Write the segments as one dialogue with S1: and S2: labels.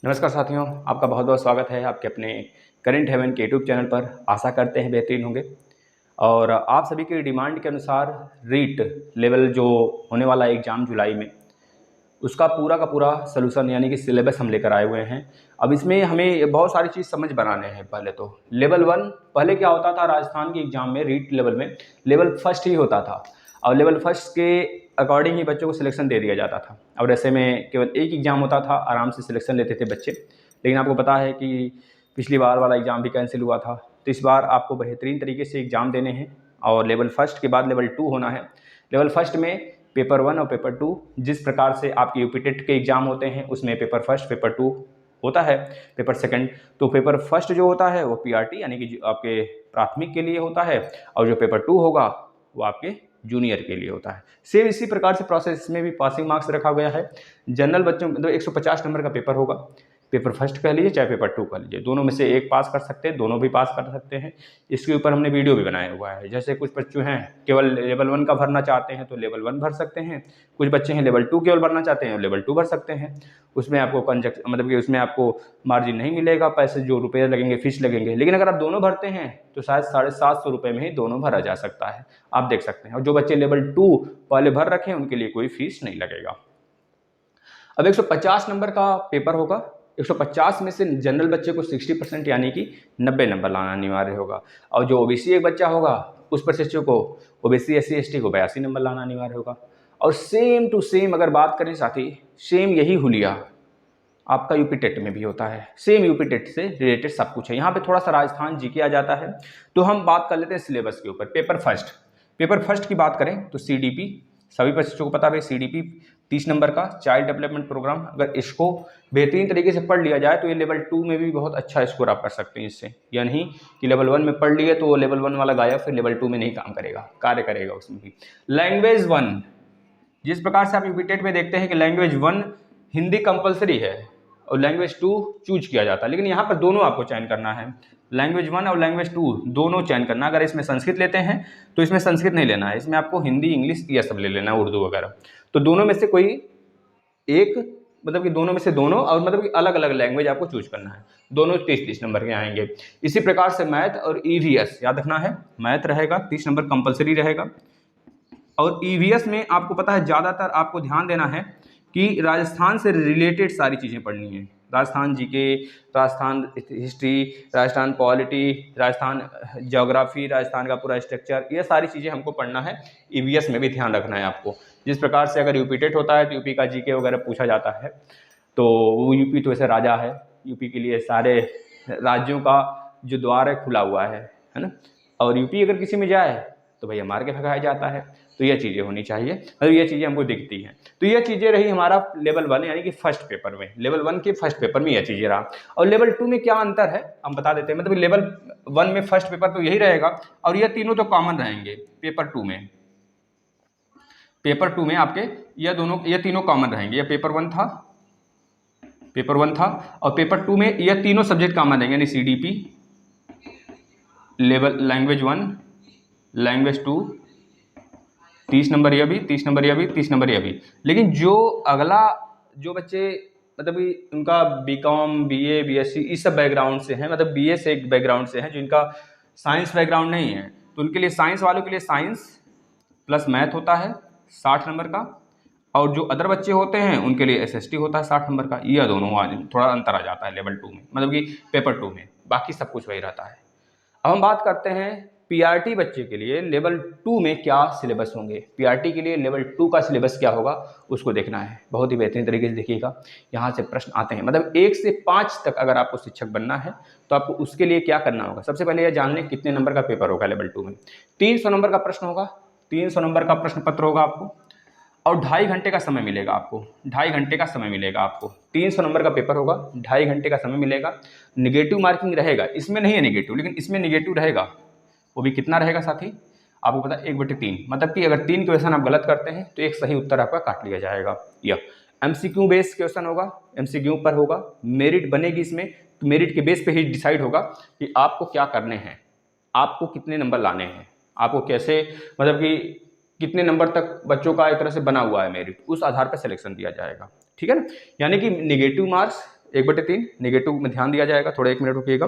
S1: नमस्कार साथियों, आपका बहुत बहुत स्वागत है आपके अपने करंट हेवन के यूट्यूब चैनल पर। आशा करते हैं बेहतरीन होंगे और आप सभी की डिमांड के अनुसार रीट लेवल जो होने वाला एग्ज़ाम जुलाई में, उसका पूरा का पूरा सलूशन यानी कि सिलेबस हम लेकर आए हुए हैं। अब इसमें हमें बहुत सारी चीज़ समझ बनाने हैं। पहले तो लेवल 1 पहले क्या होता था राजस्थान के एग्ज़ाम में, रीट लेवल में लेवल फर्स्ट ही होता था और लेवल फर्स्ट के अकॉर्डिंग ही बच्चों को सिलेक्शन दे दिया जाता था और ऐसे में केवल एक एग्ज़ाम होता था, आराम से सिलेक्शन लेते थे बच्चे। लेकिन आपको पता है कि पिछली बार वाला एग्ज़ाम भी कैंसिल हुआ था, तो इस बार आपको बेहतरीन तरीके से एग्ज़ाम देने हैं और लेवल फर्स्ट के बाद लेवल 2 होना है। लेवल फर्स्ट में पेपर 1 और पेपर 2 जिस प्रकार से आपके यूपी टेट के एग्ज़ाम होते हैं उसमें पेपर फर्स्ट पेपर 2 होता है, पेपर सेकंड। तो पेपर फर्स्ट जो होता है वो पीआरटी यानी कि जो आपके प्राथमिक के लिए होता है और जो पेपर 2 होगा वो आपके जूनियर के लिए होता है। सेम इसी प्रकार से प्रोसेस में भी पासिंग मार्क्स रखा गया है। जनरल बच्चों मतलब 150 नंबर का पेपर होगा, पेपर फर्स्ट कह लीजिए चाहे पेपर 2 कह लीजिए, दोनों में से एक पास कर सकते हैं, दोनों भी पास कर सकते हैं। इसके ऊपर हमने वीडियो भी बनाया हुआ है। जैसे कुछ बच्चे हैं केवल लेवल 1 का भरना चाहते हैं तो लेवल 1 भर सकते हैं, कुछ बच्चे हैं लेवल 2 केवल भरना चाहते हैं लेवल 2 भर सकते हैं। उसमें आपको मतलब कि उसमें आपको मार्जिन नहीं मिलेगा, पैसे जो रुपये लगेंगे फीस लगेंगे। लेकिन अगर आप दोनों भरते हैं तो शायद 750 रुपये में ही दोनों भरा जा सकता है, आप देख सकते हैं। और जो बच्चे लेवल 2 पहले भर रखे हैं उनके लिए कोई फीस नहीं लगेगा। अब 150 नंबर का पेपर होगा, 150 में से जनरल बच्चे को 60% यानी कि 90 नंबर लाना अनिवार्य होगा और जो ओबीसी एक बच्चा होगा उस पर बच्चों को ओबीसी एससी एसटी को 82 नंबर लाना अनिवार्य होगा। और सेम टू सेम अगर बात करें साथी, सेम यही हुलिया आपका यूपी टेट में भी होता है। सेम यूपी टेट से रिलेटेड सब कुछ है। यहाँ पे थोड़ा सा राजस्थान जीके आ जाता है। तो हम बात कर लेते हैं सिलेबस के ऊपर। पेपर फर्स्ट की बात करें तो सीडीपी, सभी बच्चों को पता है सीडीपी 30 नंबर का चाइल्ड डेवलपमेंट प्रोग्राम, अगर इसको बेहतरीन तरीके से पढ़ लिया जाए तो ये लेवल 2 में भी बहुत अच्छा स्कोर आप कर सकते हैं इससे। या नहीं कि लेवल 1 में पढ़ लिए तो वो लेवल 1 वाला गायब, फिर लेवल 2 में नहीं काम करेगा, कार्य करेगा उसमें भी। लैंग्वेज 1, जिस प्रकार से आप यूपी टेट में देखते हैं कि लैंग्वेज 1 हिंदी कंपलसरी है और लैंग्वेज 2 चूज किया जाता है, लेकिन यहाँ पर दोनों आपको चयन करना है। लैंग्वेज 1 और लैंग्वेज 2 दोनों चयन करना। अगर इसमें संस्कृत लेते हैं तो इसमें संस्कृत नहीं लेना है, इसमें आपको हिंदी इंग्लिश ये सब ले लेना है, उर्दू वगैरह। तो दोनों में से कोई एक, मतलब कि दोनों में से दोनों, और मतलब कि अलग अलग लैंग्वेज आपको चूज करना है। दोनों 30-30 नंबर के आएंगे। इसी प्रकार से मैथ और ईवीएस याद रखना है, मैथ रहेगा 30 नंबर कंपलसरी रहेगा। और ईवीएस में आपको पता है ज़्यादातर आपको ध्यान देना है कि राजस्थान से रिलेटेड सारी चीज़ें पढ़नी है। Rajasthan GK, Rajasthan history, Rajasthan polity, Rajasthan geography, Rajasthan का पूरा स्ट्रक्चर, ये सारी चीज़ें हमको पढ़ना है। ईवीएस में भी ध्यान रखना है आपको। जिस प्रकार से अगर यूपी टेट होता है तो यूपी का जीके वगैरह पूछा जाता है, तो वो यूपी तो ऐसे राजा है, यूपी के लिए सारे राज्यों का जो द्वार है खुला हुआ है ना। और यूपी अगर किसी में जाए तो भैया मार के भगाया जाता है। तो ये चीज़ें होनी चाहिए और ये चीज़ें हमको दिखती हैं। तो ये चीज़ें रही हमारा लेवल 1 यानी कि फर्स्ट पेपर में। लेवल 1 के फर्स्ट पेपर में ये चीज़ें रहा। और लेवल 2 में क्या अंतर है हम बता देते हैं। मतलब लेवल 1 में फर्स्ट पेपर तो यही रहेगा और ये तीनों तो कॉमन रहेंगे। पेपर 2 में आपके ये तीनों कॉमन रहेंगे। ये पेपर 1 था और पेपर 2 में ये तीनों सब्जेक्ट कॉमन रहेंगे, यानी CDP, level language 1, language 2, 30 number ये भी, 30 नंबर ये भी, 30 नंबर ये भी। लेकिन जो अगला जो बच्चे मतलब कि उनका बीकॉम, बीए, बीएससी इस सब बैकग्राउंड से हैं, मतलब बीए से एक बैकग्राउंड से हैं, जिनका साइंस बैकग्राउंड नहीं है, तो उनके लिए साइंस वालों के लिए साइंस प्लस मैथ होता है 60 नंबर का। और जो अदर बच्चे होते हैं उनके लिए एसएसटी होता है 60 नंबर का। ये दोनों थोड़ा अंतर आ जाता है लेवल 2 में, मतलब कि पेपर 2 में। बाकी सब कुछ वही रहता है। अब हम बात करते हैं पीआरटी बच्चे के लिए लेवल 2 में क्या सिलेबस होंगे। पीआरटी के लिए लेवल 2 का सिलेबस क्या होगा उसको देखना है। बहुत ही बेहतरीन तरीके से देखिएगा, यहाँ से प्रश्न आते हैं। मतलब 1 से 5 तक अगर आपको शिक्षक बनना है तो आपको उसके लिए क्या करना होगा। सबसे पहले यह जान लें कितने नंबर का पेपर होगा लेवल 2 में। 300 नंबर का प्रश्न होगा, 300 नंबर का प्रश्न पत्र होगा आपको और 2.5 घंटे का समय मिलेगा आपको। 2.5 घंटे का समय मिलेगा आपको। 300 नंबर का पेपर होगा, 2.5 घंटे का समय मिलेगा। निगेटिव मार्किंग रहेगा, इसमें नहीं है निगेटिव, लेकिन इसमें निगेटिव रहेगा। वो भी कितना रहेगा साथी, आपको पता है 1/3। मतलब कि अगर 3 क्वेश्चन आप गलत करते हैं तो एक सही उत्तर आपका काट लिया जाएगा। यह एमसीक्यू बेस्ड क्वेश्चन होगा, एमसीक्यू पर होगा। मेरिट बनेगी इसमें, तो मेरिट के बेस पे ही डिसाइड होगा कि आपको क्या करने हैं, आपको कितने नंबर लाने हैं, आपको कैसे, मतलब कि कितने नंबर तक बच्चों का एक तरह से बना हुआ है मेरिट, उस आधार पर सिलेक्शन दिया जाएगा। ठीक है ना। यानी कि निगेटिव मार्क्स 1/3 नेगेटिव में ध्यान दिया जाएगा। थोड़ा 1 मिनट रुकिएगा।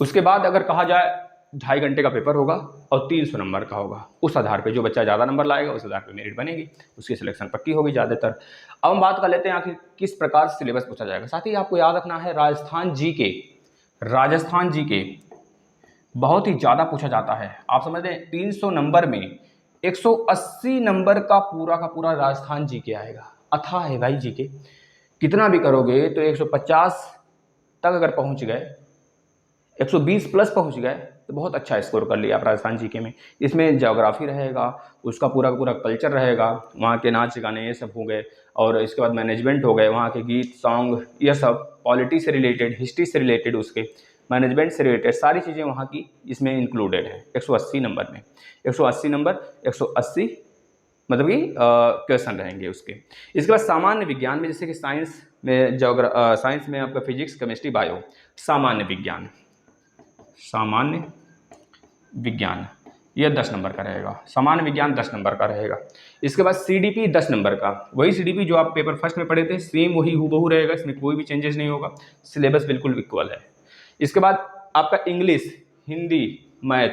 S1: उसके बाद अगर कहा जाए 2.5 घंटे का पेपर होगा और 300 नंबर का होगा। उस आधार पे जो बच्चा ज़्यादा नंबर लाएगा उस आधार पे मेरिट बनेगी, उसकी सिलेक्शन पक्की होगी ज़्यादातर। अब हम बात कर लेते हैं आखिर किस प्रकार से सिलेबस पूछा जाएगा। साथ ही आपको याद रखना है राजस्थान जीके बहुत ही ज़्यादा पूछा जाता है। आप समझ लें 300 नंबर में 180 नंबर का पूरा राजस्थान जीके आएगा। अथाह है भाई जीके, कितना भी करोगे तो 150 तक अगर पहुँच गए, 120 प्लस पहुंच गए तो बहुत अच्छा स्कोर कर लिया आप राजस्थान जीके में। इसमें ज्योग्राफी रहेगा, उसका पूरा कल्चर रहेगा, वहाँ के नाच गाने ये सब हो गए, और इसके बाद मैनेजमेंट हो गए, वहाँ के गीत सॉन्ग ये सब, पॉलिटी से रिलेटेड, हिस्ट्री से रिलेटेड, उसके मैनेजमेंट से रिलेटेड सारी चीज़ें वहाँ की इसमें इंक्लूडेड है। 180 नंबर में 180 नंबर 180 मतलब कि क्वेश्चन रहेंगे उसके। इसके बाद सामान्य विज्ञान में जैसे कि साइंस में आपका फिजिक्स, केमिस्ट्री, बायो, सामान्य विज्ञान यह 10 नंबर का रहेगा। सामान्य विज्ञान 10 नंबर का रहेगा। इसके बाद सीडीपी 10 नंबर का, वही सीडीपी जो आप पेपर फर्स्ट में पढ़े थे सेम वही हूबहू रहेगा, इसमें कोई भी चेंजेस नहीं होगा, सिलेबस बिल्कुल इक्वल है। इसके बाद आपका English, Hindi, math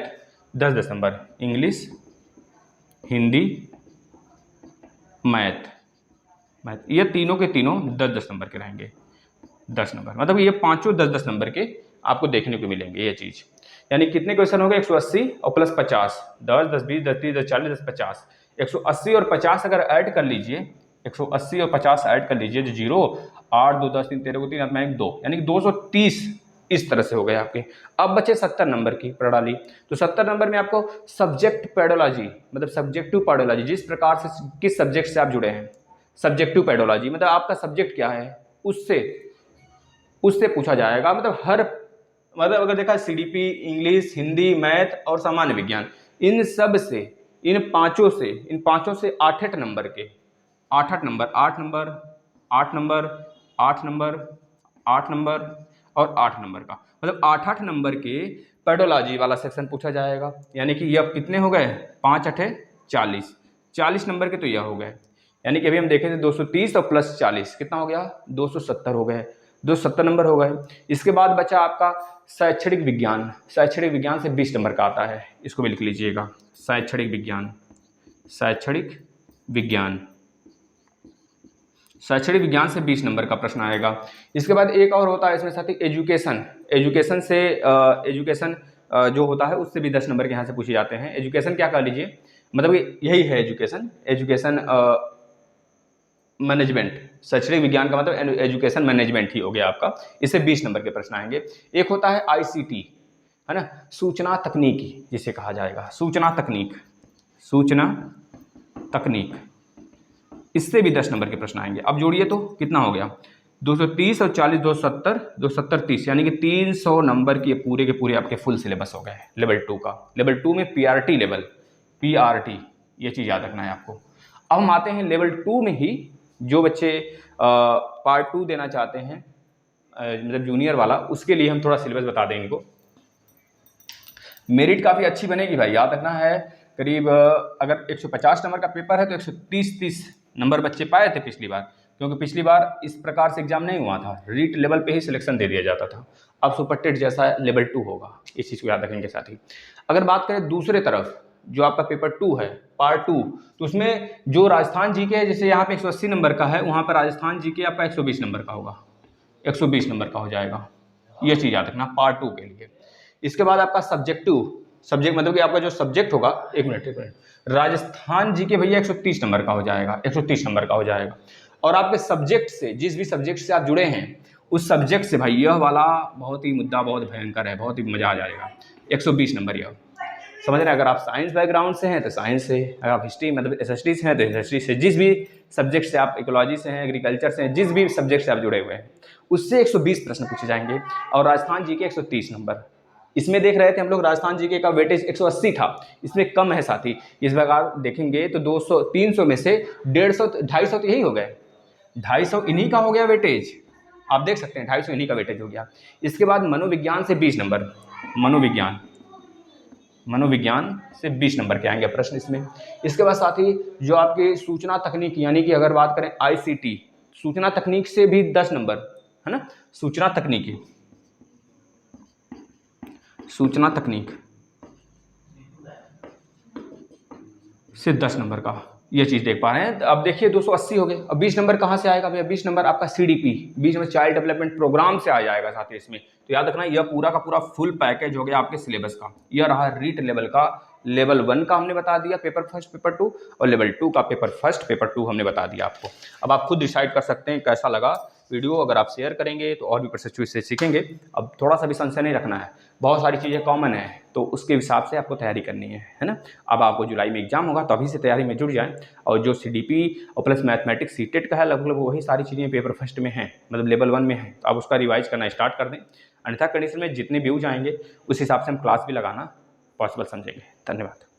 S1: 10 number, English, Hindi, math ये तीनों के तीनों 10 नंबर के रहेंगे। 10 नंबर मतलब ये पांचों 10 नंबर के आपको देखने को मिलेंगे ये चीज़। यानी कितने क्वेश्चन हो गए 180 और प्लस 50, 10, 10, 20, 10, 30, 10, 40, 10, 50, 180 और 50 अगर ऐड कर लीजिए, 180 और 50 ऐड कर लीजिए, जो 0, 8, 2, 10, 3, 13 को 3, 8 में 1, 2, यानी 230 इस तरह से हो गए आपके। अब बचे 70 नंबर की प्रणाली। तो 70 नंबर में आपको सब्जेक्ट पेडोलॉजी मतलब सब्जेक्टिव पेडोलॉजी, जिस प्रकार से किस सब्जेक्ट से आप जुड़े हैं, सब्जेक्टिव पेडोलॉजी मतलब आपका सब्जेक्ट क्या है उससे पूछा जाएगा। मतलब अगर देखा सीडीपी, इंग्लिश, हिंदी, मैथ और सामान्य विज्ञान, इन पांचों से 8 नंबर के 8 number 8 number 8 number 8 number 8 number और 8 नंबर का मतलब 8 नंबर के पेडोलॉजी वाला सेक्शन पूछा जाएगा। यानी कि यह कितने हो गए 5 8 40 नंबर के तो यह हो गए। यानी कि अभी हम देखें थे 230 और प्लस 40 कितना हो गया 270 हो गए, 270 नंबर हो गए। इसके बाद बचा आपका शैक्षणिक विज्ञान से 20 नंबर का आता है, इसको भी लिख लीजिएगा। शैक्षणिक विज्ञान से 20 नंबर का प्रश्न आएगा। इसके बाद एक और होता है इसमें साथी एजुकेशन जो होता है उससे भी 10 नंबर के यहाँ से पूछे जाते हैं। एजुकेशन क्या कर लीजिए मतलब यही है एजुकेशन मैनेजमेंट, शैक्षणिक विज्ञान का मतलब एजुकेशन मैनेजमेंट ही हो गया आपका। इससे 20 नंबर के प्रश्न आएंगे। एक होता है आईसीटी, है ना, सूचना तकनीकी जिसे कहा जाएगा, सूचना तकनीक, इससे भी 10 नंबर के प्रश्न आएंगे। अब जोड़िए तो कितना हो गया 230 और 40 270 30, यानी कि 300 नंबर के पूरे आपके फुल सिलेबस हो गए लेवल 2 का। लेवल 2 में पीआरटी ये चीज़ याद रखना है आपको। अब हम आते हैं लेवल 2 में ही जो बच्चे पार्ट 2 देना चाहते हैं मतलब जूनियर वाला, उसके लिए हम थोड़ा सिलेबस बता दें इनको। मेरिट काफ़ी अच्छी बनेगी भाई, याद रखना है। करीब अगर 150 नंबर का पेपर है तो 130 नंबर बच्चे पाए थे पिछली बार, क्योंकि पिछली बार इस प्रकार से एग्जाम नहीं हुआ था, रीट लेवल पे ही सिलेक्शन दे दिया जाता था। अब सुपर टेट जैसा लेवल 2 होगा, इस चीज़ को याद रखेंगे साथ ही। अगर बात करें दूसरे तरफ जो आपका पेपर 2 है पार्ट 2, तो उसमें जो राजस्थान जीके है, जैसे यहाँ पे 180 नंबर का है, वहाँ पर राजस्थान जीके आपका 120 नंबर का होगा, 120 नंबर का हो जाएगा, ये चीज़ याद रखना पार्ट 2 के लिए। इसके बाद आपका सब्जेक्ट मतलब कि आपका जो सब्जेक्ट होगा, एक मिनट, राजस्थान जीके भैया 130 नंबर का हो जाएगा, 130 नंबर का हो जाएगा। और आपके सब्जेक्ट से, जिस भी सब्जेक्ट से आप जुड़े हैं, उस सब्जेक्ट से भाई यह वाला बहुत ही मुद्दा बहुत भयंकर है, बहुत ही मजा आ जाएगा। 120 नंबर यह समझ रहे हैं। अगर आप साइंस बैकग्राउंड से हैं तो साइंस से, अगर आप हिस्ट्री मतलब एसएसटी से हैं तो एसएसटी से, जिस भी सब्जेक्ट से आप, इकोलॉजी से हैं, एग्रीकल्चर से हैं, जिस भी सब्जेक्ट से आप जुड़े हुए हैं, उससे 120 प्रश्न पूछे जाएंगे। और राजस्थान जीके 130 नंबर, इसमें देख रहे थे हम लोग राजस्थान जीके का वेटेज 180 था, इसमें कम है साथी। इस बार देखेंगे तो 200 300 में से 150 250 तो यही हो गए, 250 इन्हीं का हो गया वेटेज, आप देख सकते हैं 250 इन्हीं का वेटेज हो गया। इसके बाद मनोविज्ञान से 20 नंबर, मनोविज्ञान मनोविज्ञान से 20 नंबर के आएंगे प्रश्न इसमें। इसके बाद साथ ही जो आपकी सूचना तकनीक, यानी कि अगर बात करें ICT, सूचना तकनीक से भी 10 नंबर, है ना, सूचना तकनीक से 10 नंबर का ये चीज़ देख पा रहे हैं। अब देखिए 280 हो गए। अब 20 नंबर कहाँ से आएगा भैया? 20 नंबर आपका CDP, 20 में चाइल्ड डेवलपमेंट प्रोग्राम से आ जाएगा साथ ही इसमें। तो याद रखना यह पूरा का पूरा फुल पैकेज हो गया आपके सिलेबस का। यह रहा रीट लेवल का। लेवल 1 का हमने बता दिया पेपर फर्स्ट पेपर 2, और लेवल 2 का पेपर फर्स्ट पेपर 2 हमने बता दिया आपको। अब आप खुद डिसाइड कर सकते हैं कैसा लगा वीडियो। अगर आप शेयर करेंगे तो और भी परसेंटेज से सीखेंगे। अब थोड़ा सा भी संशय नहीं रखना है, बहुत सारी चीज़ें कॉमन है, तो उसके हिसाब से आपको तैयारी करनी है ना। अब आपको जुलाई में एग्जाम होगा, तो अभी से तैयारी में जुट जाएं। और जो CDP और प्लस मैथमेटिक्स सीटेट का है, लगभग वही सारी चीज़ें पेपर फर्स्ट में हैं, मतलब लेवल 1 में है, तो आप उसका रिवाइज करना स्टार्ट कर दें। अन्यथा कंडीशन में जितने व्यूज आएंगे उस हिसाब से हम क्लास भी लगाना पॉसिबल समझेंगे। धन्यवाद।